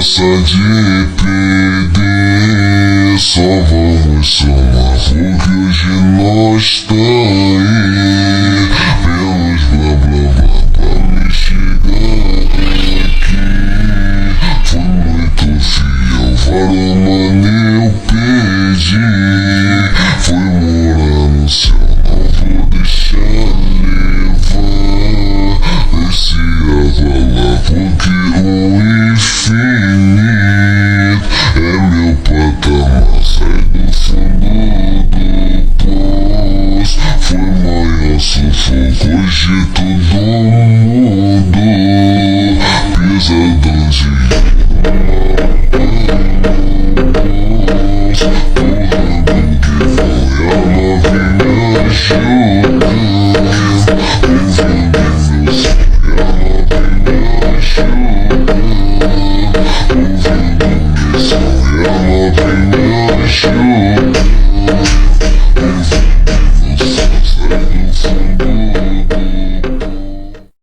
pressa de perder. Só vamos somar, porque hoje nós tá aí. Pelos blá blá blá pra me chegar aqui. Fui muito fiel, vários mano eu perdi. Fui morar no céu, não vou deixar levar. Esse avalar, porque o infinito é meu patamar. Sai do fundo do poço. Foi maior sufoco, hoje tudo mudou. Pesadão de Fundo